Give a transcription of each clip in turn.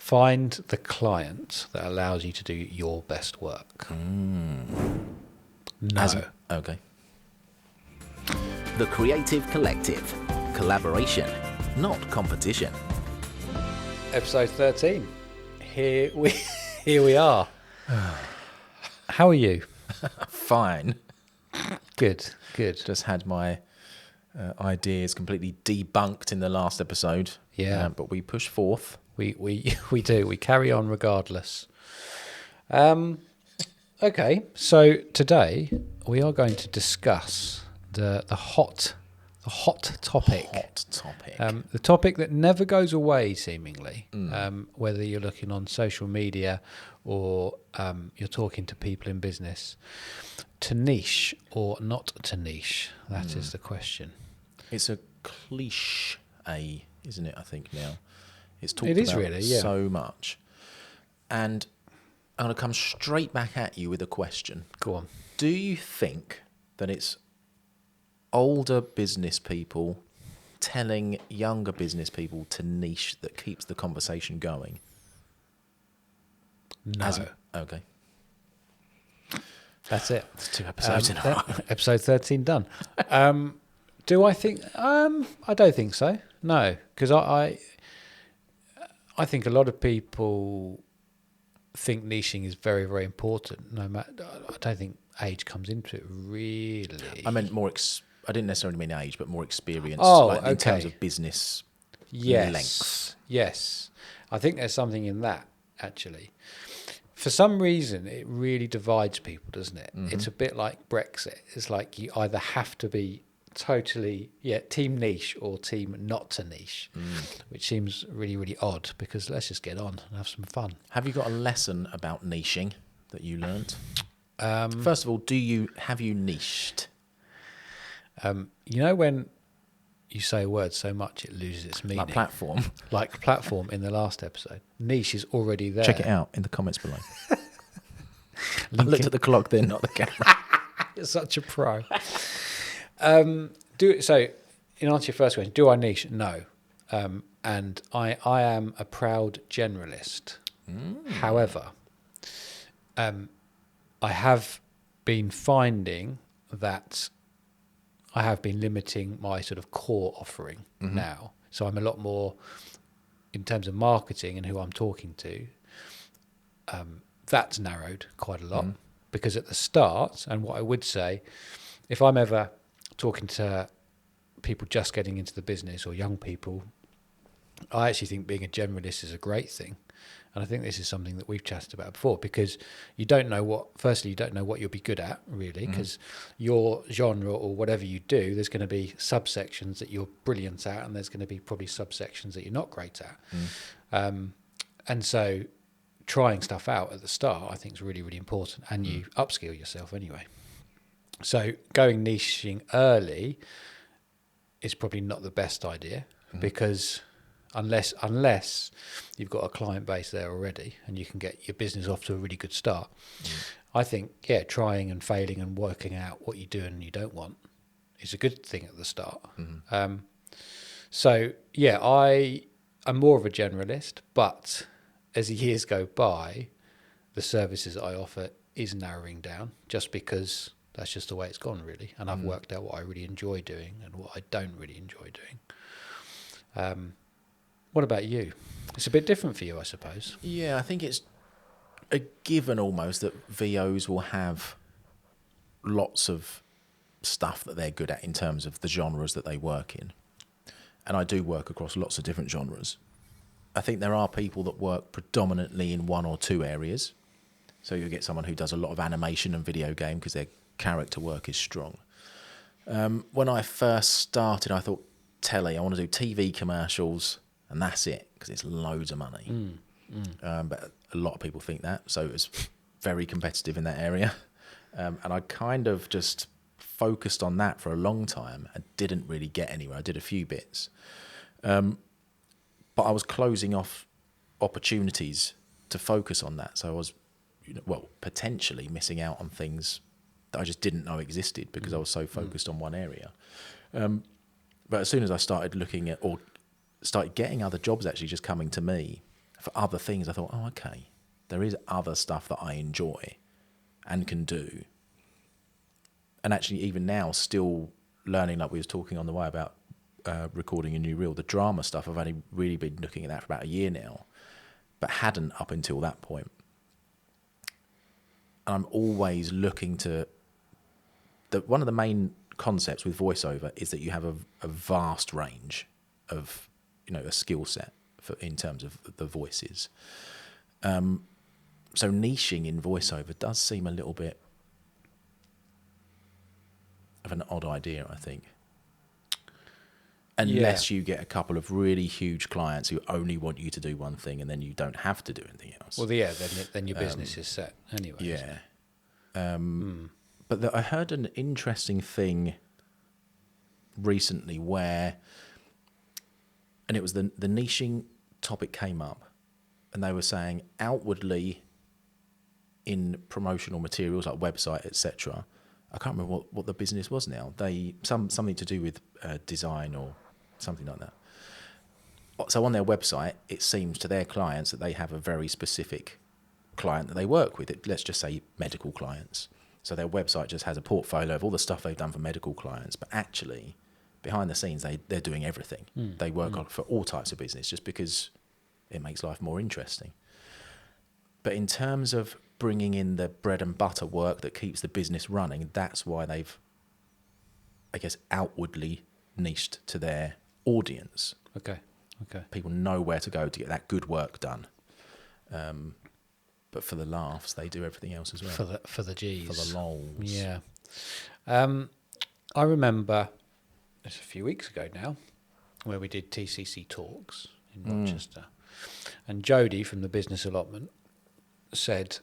Find the client that allows you to do your best work. No. Okay. The Creative Collective. Collaboration, not competition. Episode 13. Here we are. How are you? Fine. Good. Just had my ideas completely debunked in the last episode. Yeah. But we push forth. We do. We carry on regardless. Okay, so today we are going to discuss the hot topic. The topic that never goes away, seemingly. Whether you're looking on social media or you're talking to people in business. To niche or not to niche? That is the question. It's a cliche, isn't it? I think now it's talked It is about really, yeah. so much. And I'm going to come straight back at you with a question. Go on. Do you think that it's older business people telling younger business people to niche that keeps the conversation going? No. Okay. That's it. It's 2 episodes in a row. Episode 13 done. Do I think? I don't think so. No, because I think a lot of people think niching is very, very important. No matter, I don't think age comes into it really. I meant more. I didn't necessarily mean age, but more experience. Oh, like, in okay. terms of business Yes. length. Yes. I think there's something in that, actually. For some reason, it really divides people, doesn't it? Mm-hmm. It's a bit like Brexit. It's like you either have to be totally, team niche or team not to niche, which seems really, really odd because let's just get on and have some fun. Have you got a lesson about niching that you learnt? First of all, have you niched? You know when you say a word so much it loses its meaning? Like platform. Like platform in the last episode. Niche is already there. Check it out in the comments below. I looked at the clock then, not the camera. You're such a pro. So, in answer to your first question, do I niche? No. And I am a proud generalist. However, I have been finding that I have been limiting my sort of core offering now. So I'm a lot more, in terms of marketing and who I'm talking to, that's narrowed quite a lot. Because at the start, and what I would say, if I'm ever talking to people just getting into the business or young people, I actually think being a generalist is a great thing. And I think this is something that we've chatted about before because you don't know what you'll be good at, really, because your genre or whatever you do, there's going to be subsections that you're brilliant at and there's going to be probably subsections that you're not great at. And so trying stuff out at the start, I think is really, really important. And you upskill yourself anyway. So going niching early is probably not the best idea because unless you've got a client base there already and you can get your business off to a really good start, I think, trying and failing and working out what you do and you don't want is a good thing at the start. I am more of a generalist, but as the years go by, the services that I offer is narrowing down just because that's just the way it's gone, really. And I've worked out what I really enjoy doing and what I don't really enjoy doing. What about you? It's a bit different for you, I suppose. Yeah, I think it's a given almost that VOs will have lots of stuff that they're good at in terms of the genres that they work in. And I do work across lots of different genres. I think there are people that work predominantly in one or two areas. So you get someone who does a lot of animation and video game because their character work is strong. When I first started, I thought, I want to do TV commercials and that's it because it's loads of money. But a lot of people think that. So it was very competitive in that area. And I kind of just focused on that for a long time and didn't really get anywhere. I did a few bits. But I was closing off opportunities to focus on that. So I was, potentially missing out on things that I just didn't know existed because I was so focused on one area. But as soon as I started looking at, or started getting other jobs actually just coming to me for other things, I thought, oh, okay, there is other stuff that I enjoy and can do. And actually, even now, still learning, like we was talking on the way about recording a new reel, the drama stuff, I've only really been looking at that for about a year now, but hadn't up until that point. And I'm always looking to... one of the main concepts with voiceover is that you have a vast range of, a skill set in terms of the voices. So niching in voiceover does seem a little bit of an odd idea, I think. Unless you get a couple of really huge clients who only want you to do one thing, and then you don't have to do anything else. Well, yeah, then your business is set anyway. Yeah. But I heard an interesting thing recently where, and it was the niching topic came up, and they were saying outwardly in promotional materials like website, etc. I can't remember what the business was now. Something to do with design or something like that. So on their website, it seems to their clients that they have a very specific client that they work with. Let's just say medical clients. So their website just has a portfolio of all the stuff they've done for medical clients, but actually behind the scenes they're doing everything. They work on for all types of business just because it makes life more interesting. But in terms of bringing in the bread and butter work that keeps the business running, that's why they've, I guess, outwardly niched to their audience. Okay. People know where to go to get that good work done. But for the laughs, they do everything else as well. For the G's. For the lols. Yeah. I remember, it's a few weeks ago now, where we did TCC talks in Rochester. And Jodie from the business allotment said,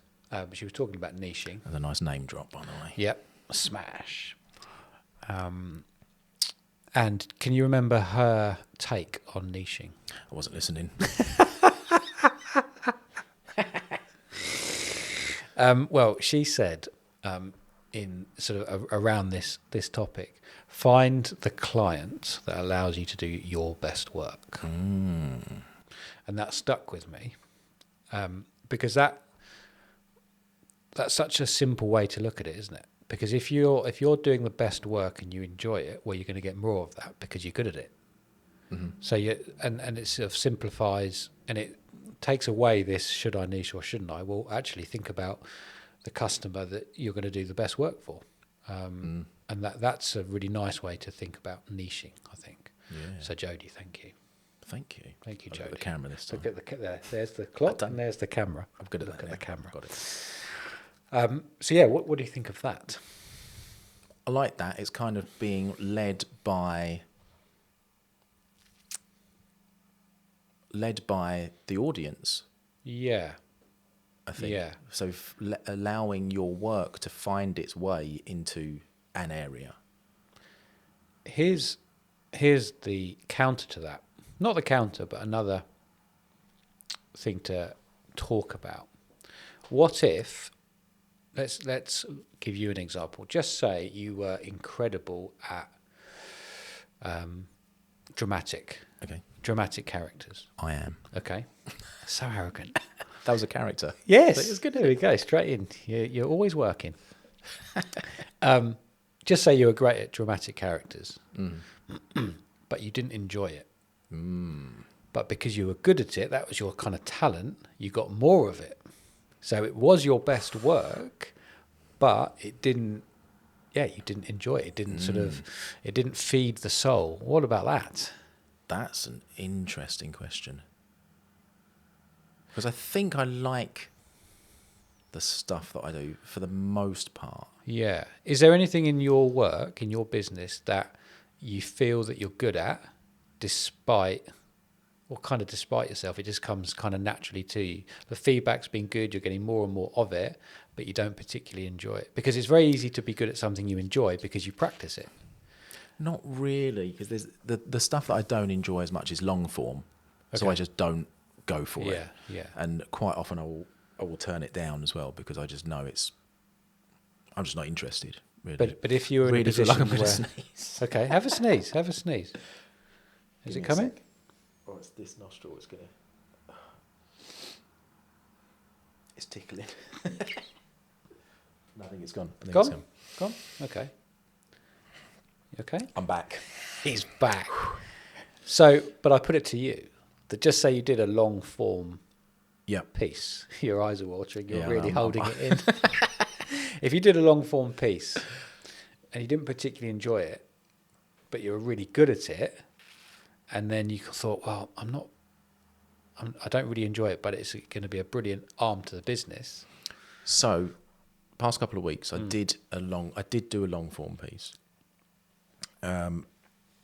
she was talking about niching. That's a nice name drop, by the way. Yep, smash. And can you remember her take on niching? I wasn't listening. Well, she said in sort of around this topic, find the client that allows you to do your best work. And that stuck with me because that's such a simple way to look at it, isn't it? Because if you're doing the best work and you enjoy it, well, you're going to get more of that because you're good at it. So and it sort of simplifies and it takes away this should I niche or shouldn't I? Well, actually think about the customer that you're going to do the best work for, and that's a really nice way to think about niching, I think. Yeah. So Jodie, thank you. Thank you. Thank you, Jodie. The camera this time. Look at there's the clock and there's the camera. I'm good at Look that at now. the camera. Got it. So yeah, what do you think of that? I like that. It's kind of being led by the audience. Yeah. I think. Yeah. So allowing your work to find its way into an area. Here's the counter to that. Not the counter, but another thing to talk about. What if, let's give you an example. Just say you were incredible at dramatic characters. I am. Okay. So arrogant. That was a character. Yes. It's good. There we go. Straight in. You're always working. Just say you were great at dramatic characters, but you didn't enjoy it. But because you were good at it, that was your kind of talent, you got more of it. So it was your best work, but it didn't, you didn't enjoy it. It didn't it didn't feed the soul. What about that? That's an interesting question. Because I think I like the stuff that I do for the most part. Yeah. Is there anything in your work, in your business, that you feel that you're good at, despite yourself? It just comes kind of naturally to you. The feedback's been good, you're getting more and more of it, but you don't particularly enjoy it. Because it's very easy to be good at something you enjoy because you practice it. Not really, because there's the stuff that I don't enjoy as much is long form. So I just don't go for it. Yeah. And quite often I will turn it down as well because I just know I'm just not interested. Really. But if you're in a really feel position like I'm going to where... sneeze. Okay, have a sneeze. Is it coming? Oh, it's this nostril. It's going to... It's tickling. No, I think it's gone. I think Gone? it's gone. Gone? Okay. You okay? I'm back. He's back. So, but I put it to you that just say you did a long form Yep. piece. Your eyes are watering. You're Yeah, really I'm- holding it in. If you did a long form piece and you didn't particularly enjoy it, but you were really good at it, and then you thought, well, I don't really enjoy it, but it's going to be a brilliant arm to the business. So, past couple of weeks, I did do a long form piece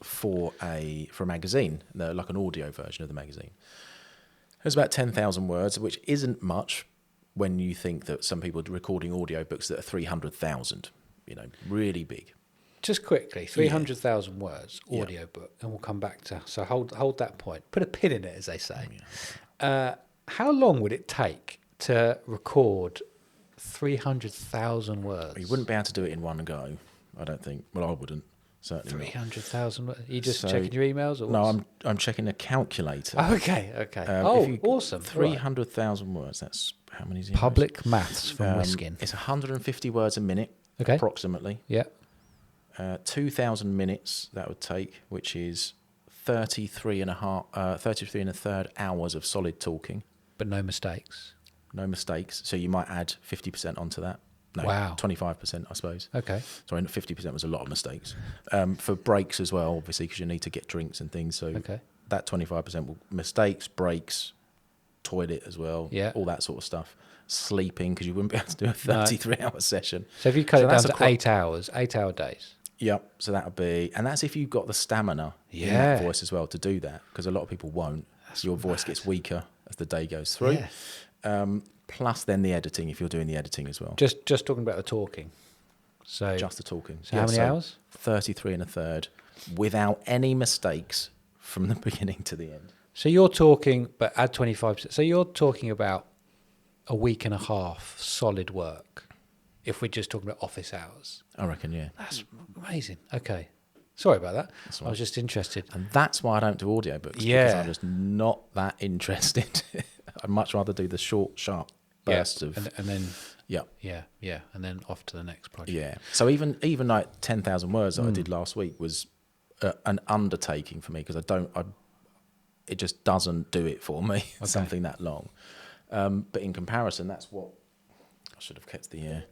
for a magazine, like an audio version of the magazine. It was about 10,000 words, which isn't much when you think that some people are recording audiobooks that are 300,000. Really big. Just quickly, 300,000 words, audiobook, and we'll come back to. So hold that point. Put a pin in it, as they say. How long would it take to record 300,000 words? You wouldn't be able to do it in one go, I don't think. Well, I wouldn't. Certainly not. 300,000 words? Are you just checking your emails? Or No, I'm checking a calculator. Oh, okay. Awesome. 300,000 words. That's how many zeros? Public maths from Wiskin. It's 150 words a minute, Okay. approximately. Yeah. 2,000 minutes that would take, which is 33 and a third hours of solid talking. But no mistakes. No mistakes. So you might add 50% onto that. No, Wow. 25%, I suppose. Okay. Sorry, 50% was a lot of mistakes. For breaks as well, obviously, because you need to get drinks and things. So Okay. that 25% will mistakes, breaks, toilet as well, Yeah. all that sort of stuff. Sleeping, because you wouldn't be able to do a 33-hour session. So if you cut it down that's to 8 hours, 8-hour days. Yep. So that would be, and that's if you've got the stamina in that voice as well to do that, because a lot of people won't. Your voice gets weaker as the day goes through. Yeah. Plus then the editing, if you're doing the editing as well. Just talking about the talking. So Just the talking. So how many hours? 33 and a third, without any mistakes from the beginning to the end. So you're talking, but add 25%. So you're talking about a week and a half solid work, if we're just talking about office hours. I reckon, yeah. That's amazing. Okay. Sorry about that. That's I was just interested. And that's why I don't do audiobooks, because Yeah. I'm just not that interested. I'd much rather do the short, sharp bursts of... And then, Yeah. yeah. And then off to the next project. Yeah. So even like 10,000 words that I did last week was an undertaking for me, because it just doesn't do it for me, something that long. But in comparison, that's what I should have kept the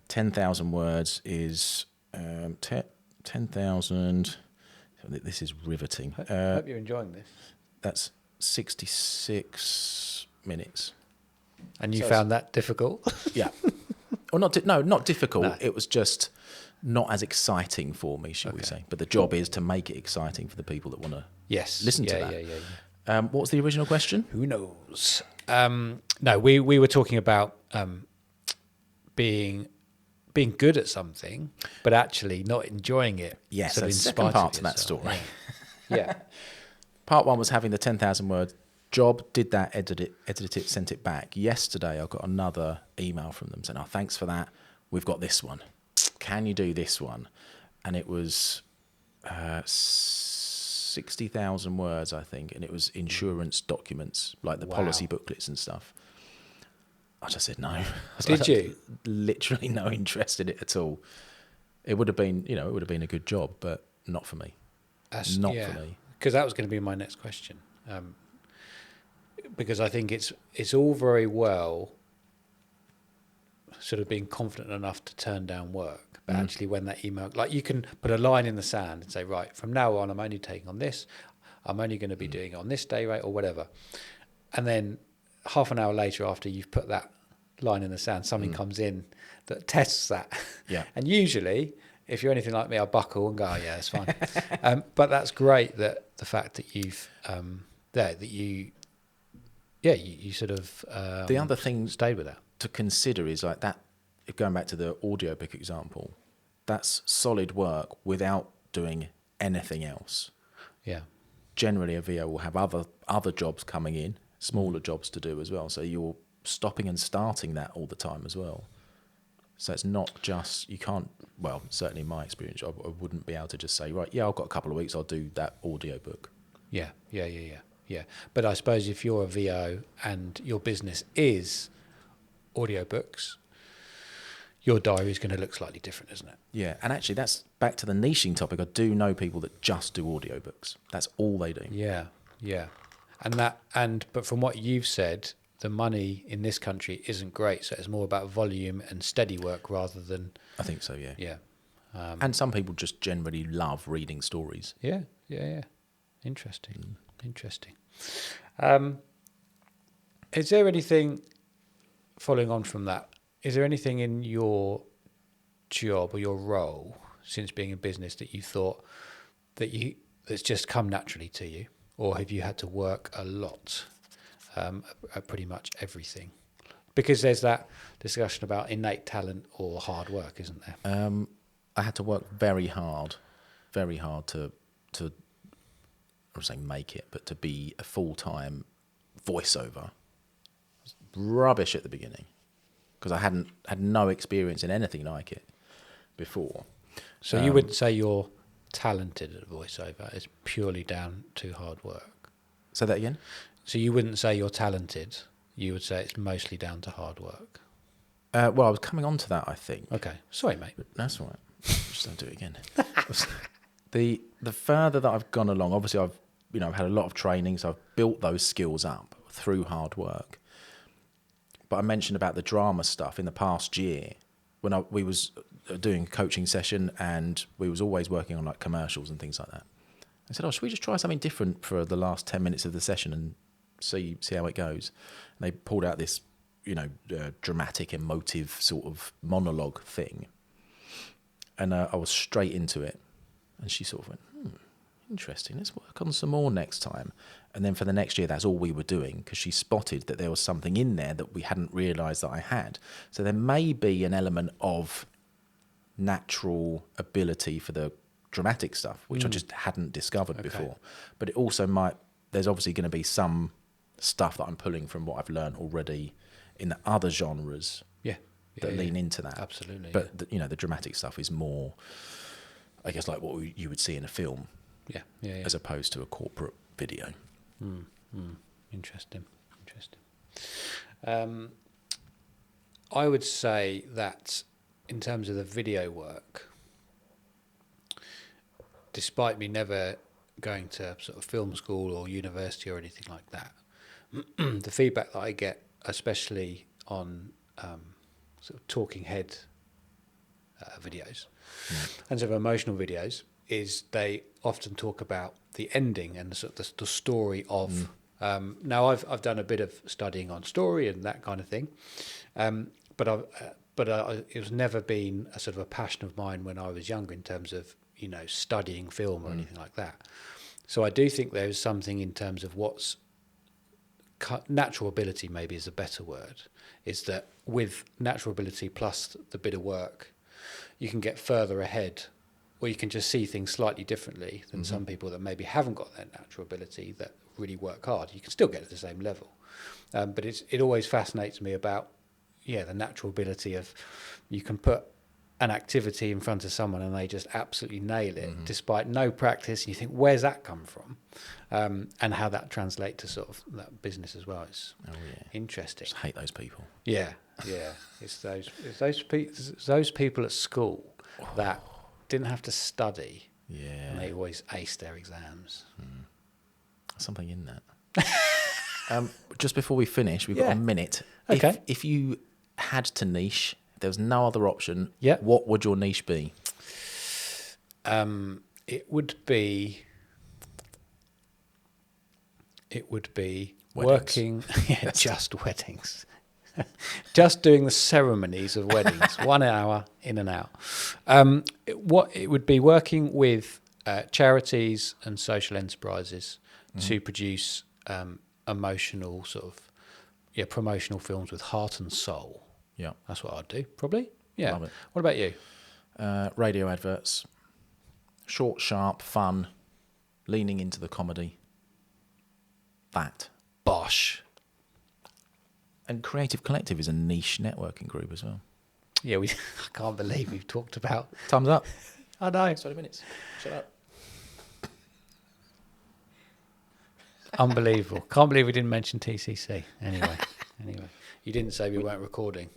10,000 words is 10,000. This is riveting. I hope you're enjoying this. That's 66 minutes. And you found that difficult? Yeah. Or not difficult. No. It was just not as exciting for me, shall we say. But the job is to make it exciting for the people that want to listen to that. Yeah. What was the original question? Who knows? No, we were talking about being good at something, but actually not enjoying it. Yes, sort of there's in a second spite part of to that yourself. story. Yeah. Part one was having the 10,000 word job, did that, edited it, sent it back. Yesterday, I got another email from them saying, "Oh, thanks for that. We've got this one. Can you do this one?" And it was 60,000 words, I think, and it was insurance documents, like the policy booklets and stuff. I just said no. Did you? Literally no interest in it at all. It would have been, it would have been a good job, but not for me. Not for me. Because that was going to be my next question. Because I think it's all very well sort of being confident enough to turn down work, but actually when that email, like you can put a line in the sand and say, right, from now on, I'm only taking on this. I'm only going to be doing it on this day rate or whatever. And then half an hour later, after you've put that line in the sand, something comes in that tests that. Yeah. And usually, if you're anything like me, I'll buckle and go, oh, yeah, it's fine. But that's great that the fact that you've you sort of the other thing stayed with that to consider is like that. Going back to the audiobook example, that's solid work without doing anything else. Yeah. Generally, a VO will have other jobs coming in, smaller jobs to do as well. So you're stopping and starting that all the time as well. So it's not just, you can't, well, certainly in my experience, I wouldn't be able to just say, right, yeah, I've got a couple of weeks, I'll do that audiobook. Yeah. But I suppose if you're a VO and your business is audiobooks, your diary is going to look slightly different, isn't it? Yeah, and actually that's back to the niching topic. I do know people that just do audiobooks. That's all they do. Yeah, yeah. But from what you've said, the money in this country isn't great, so it's more about volume and steady work rather than... I think so, yeah. Yeah. And some people just generally love reading stories. Yeah. Interesting. Interesting. Is there anything, following on from that, is there anything in your job or your role since being in business that you thought that's just come naturally to you? Or have you had to work a lot at pretty much everything? Because there's that discussion about innate talent or hard work, isn't there? I had to work very hard to I was saying make it, but to be a full-time voiceover. It was rubbish at the beginning because I had no experience in anything like it before. So you wouldn't say you're talented at voiceover, it's purely down to hard work. Say that again? So you wouldn't say you're talented, you would say it's mostly down to hard work. Well, I was coming on to that, I think. Okay, sorry mate. That's all right. Just don't do it again. The further that I've gone along, obviously I've had a lot of training, so I've built those skills up through hard work. But I mentioned about the drama stuff in the past year when we was doing a coaching session and we was always working on like commercials and things like that. I said, should we just try something different for the last 10 minutes of the session and see how it goes? And they pulled out this, dramatic, emotive sort of monologue thing. And I was straight into it. And she sort of went, interesting, let's work on some more next time. And then for the next year, that's all we were doing because she spotted that there was something in there that we hadn't realised that I had. So there may be an element of natural ability for the dramatic stuff, which I just hadn't discovered before. But it also there's obviously going to be some stuff that I'm pulling from what I've learned already in the other genres that lean into that. Absolutely. But the dramatic stuff is more, I guess, like what you would see in a film, as opposed to a corporate video. Interesting. I would say that in terms of the video work, despite me never going to sort of film school or university or anything like that, the feedback that I get, especially on sort of talking head videos and sort of emotional videos, is they often talk about the ending and the story of. Now I've done a bit of studying on story and that kind of thing, but it was never been a sort of a passion of mine when I was younger in terms of studying film or anything like that. So I do think there's something in terms of what's natural ability, maybe is a better word, is that with natural ability plus the bit of work, you can get further ahead, or you can just see things slightly differently than some people that maybe haven't got that natural ability that really work hard. You can still get to the same level. But it always fascinates me about, the natural ability of you can put an activity in front of someone and they just absolutely nail it despite no practice. And you think, where's that come from? And how that translates to sort of that business as well. It's interesting. Just hate those people. Yeah. It's those people at school that didn't have to study. Yeah. And they always aced their exams. Something in that. Just before we finish, we've got a minute. Okay. If you had to niche, there was no other option, Yeah. what would your niche be? It would be Weddings. working, just weddings. Just doing the ceremonies of weddings, 1 hour in and out. It would be working with charities and social enterprises to produce emotional sort of promotional films with heart and soul. Yeah. That's what I'd do, probably. Yeah. Love it. What about you? Radio adverts. Short, sharp, fun, leaning into the comedy. That. Bosh. And Creative Collective is a niche networking group as well. Yeah, I can't believe we've talked about... Thumbs up. I know. 20 minutes. Shut up. Unbelievable. Can't believe we didn't mention TCC. Anyway. Anyway, you didn't say we weren't recording.